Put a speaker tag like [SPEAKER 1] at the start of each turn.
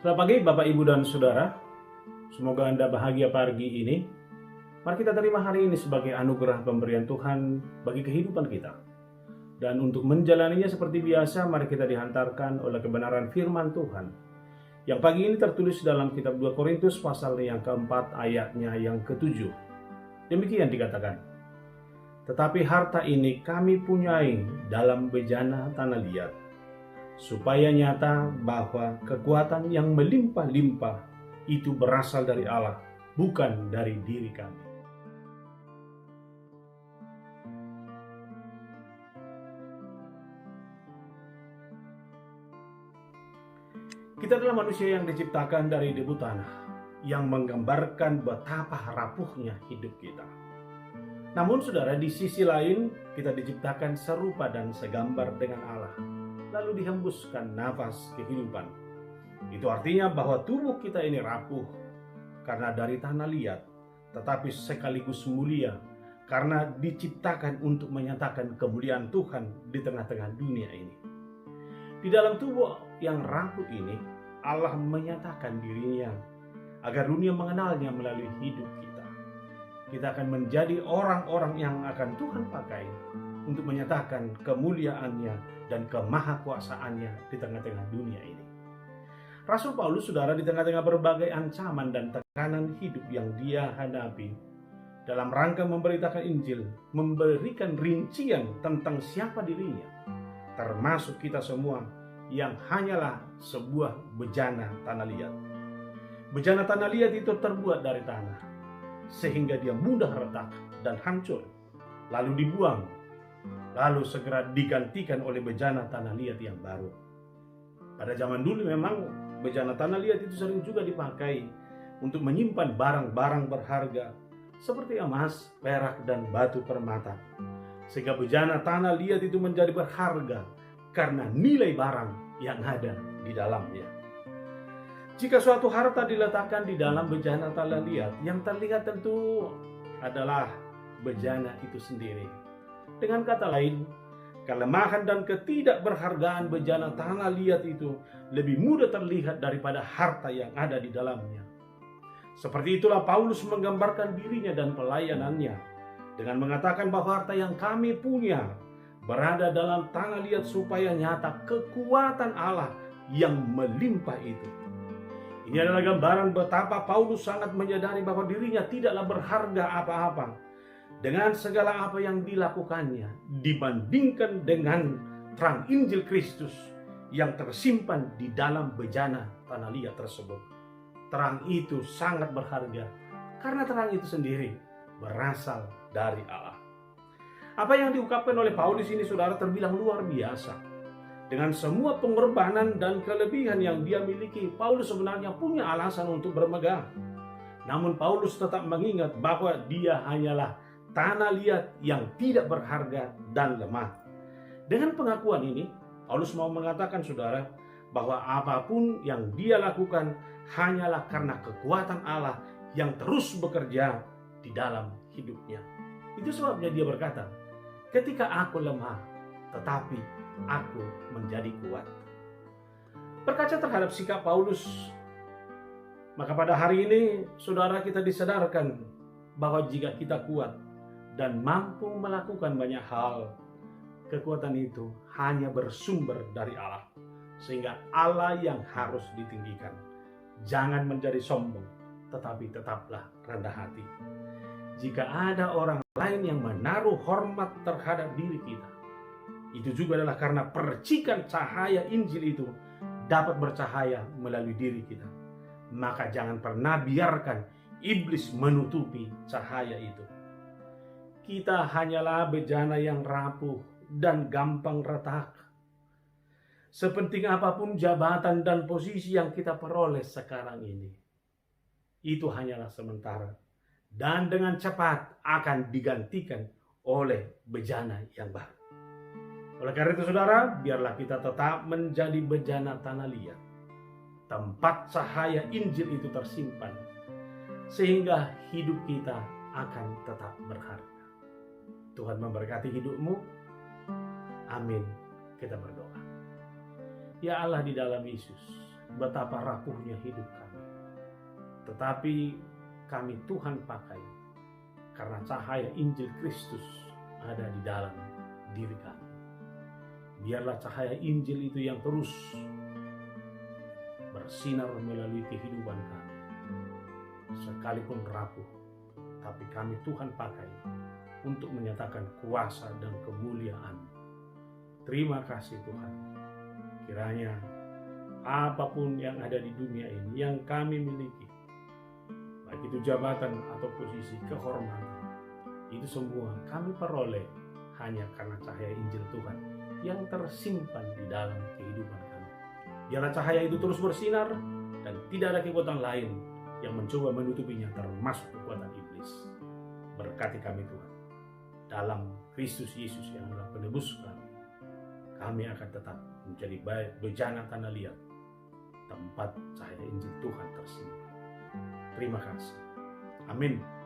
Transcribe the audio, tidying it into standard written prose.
[SPEAKER 1] Selamat pagi Bapak, Ibu, dan Saudara. Semoga Anda bahagia pagi ini. Mari kita terima hari ini sebagai anugerah pemberian Tuhan bagi kehidupan kita. Dan untuk menjalaninya seperti biasa, mari kita dihantarkan oleh kebenaran firman Tuhan. Yang pagi ini tertulis dalam kitab 2 Korintus pasal yang keempat ayatnya yang ketujuh. Demikian dikatakan, tetapi harta ini kami punyai dalam bejana tanah liat, supaya nyata bahwa kekuatan yang melimpah-limpah itu berasal dari Allah, bukan dari diri kami. Kita adalah manusia yang diciptakan dari debu tanah, yang menggambarkan betapa rapuhnya hidup kita. Namun saudara, di sisi lain kita diciptakan serupa dan segambar dengan Allah, lalu dihembuskan nafas kehidupan. Itu artinya bahwa tubuh kita ini rapuh karena dari tanah liat, tetapi sekaligus mulia karena diciptakan untuk menyatakan kemuliaan Tuhan di tengah-tengah dunia ini. Di dalam tubuh yang rapuh ini, Allah menyatakan dirinya agar dunia mengenalnya melalui hidup kita. Kita akan menjadi orang-orang yang akan Tuhan pakai untuk menyatakan kemuliaannya dan kemahakuasaannya di tengah-tengah dunia ini. Rasul Paulus, saudara, di tengah-tengah berbagai ancaman dan tekanan hidup yang dia hadapi, dalam rangka memberitakan Injil, memberikan rincian tentang siapa dirinya, termasuk kita semua yang hanyalah sebuah bejana tanah liat. Bejana tanah liat itu terbuat dari tanah, sehingga dia mudah retak dan hancur, lalu dibuang, lalu segera digantikan oleh bejana tanah liat yang baru. Pada zaman dulu memang bejana tanah liat itu sering juga dipakai untuk menyimpan barang-barang berharga seperti emas, perak, dan batu permata. Sehingga bejana tanah liat itu menjadi berharga karena nilai barang yang ada di dalamnya. Jika suatu harta diletakkan di dalam bejana tanah liat, yang terlihat tentu adalah bejana itu sendiri. Dengan kata lain, kelemahan dan ketidakberhargaan bejana tanah liat itu lebih mudah terlihat daripada harta yang ada di dalamnya. Seperti itulah Paulus menggambarkan dirinya dan pelayanannya dengan mengatakan bahwa harta yang kami punya berada dalam tanah liat supaya nyata kekuatan Allah yang melimpah itu. Ini adalah gambaran betapa Paulus sangat menyadari bahwa dirinya tidaklah berharga apa-apa dengan segala apa yang dilakukannya dibandingkan dengan terang Injil Kristus yang tersimpan di dalam bejana tanah liat tersebut. Terang itu sangat berharga karena terang itu sendiri berasal dari Allah. Apa yang diungkapkan oleh Paulus ini, saudara, terbilang luar biasa. Dengan semua pengorbanan dan kelebihan yang dia miliki, Paulus sebenarnya punya alasan untuk bermegah. Namun Paulus tetap mengingat bahwa dia hanyalah tanah liat yang tidak berharga dan lemah. Dengan pengakuan ini, Paulus mau mengatakan, saudara, bahwa apapun yang dia lakukan hanyalah karena kekuatan Allah yang terus bekerja di dalam hidupnya. Itu sebabnya dia berkata, ketika aku lemah, tetapi aku menjadi kuat. Berkaca terhadap sikap Paulus, maka pada hari ini, saudara, kita disadarkan bahwa jika kita kuat dan mampu melakukan banyak hal, kekuatan itu hanya bersumber dari Allah. Sehingga Allah yang harus ditinggikan. Jangan menjadi sombong, tetapi tetaplah rendah hati. Jika ada orang lain yang menaruh hormat terhadap diri kita, itu juga adalah karena percikan cahaya Injil itu dapat bercahaya melalui diri kita. Maka jangan pernah biarkan iblis menutupi cahaya itu. Kita hanyalah bejana yang rapuh dan gampang retak. Sepenting apapun jabatan dan posisi yang kita peroleh sekarang ini, itu hanyalah sementara dan dengan cepat akan digantikan oleh bejana yang baru. Oleh karena itu, saudara, biarlah kita tetap menjadi bejana tanah liat, tempat cahaya Injil itu tersimpan, sehingga hidup kita akan tetap berharga. Tuhan memberkati hidupmu. Amin. Kita berdoa. Ya Allah di dalam Yesus, betapa rapuhnya hidup kami. Tetapi kami Tuhan pakai karena cahaya Injil Kristus ada di dalam diri kami. Biarlah cahaya Injil itu yang terus bersinar melalui kehidupan kami. Sekalipun rapuh, tapi kami Tuhan pakai untuk menyatakan kuasa dan kemuliaan. Terima kasih Tuhan. Kiranya apapun yang ada di dunia ini yang kami miliki, baik itu jabatan atau posisi kehormatan, itu semua kami peroleh hanya karena cahaya Injil Tuhan yang tersimpan di dalam kehidupan kami. Biarlah cahaya itu terus bersinar dan tidak ada kekuatan lain yang mencoba menutupinya, termasuk kekuatan iblis. Berkati kami Tuhan. Dalam Kristus Yesus yang adalah penebus kami akan tetap menjadi bejana tanah liat, tempat cahaya Injil Tuhan tersimpan. Terima kasih. Amin.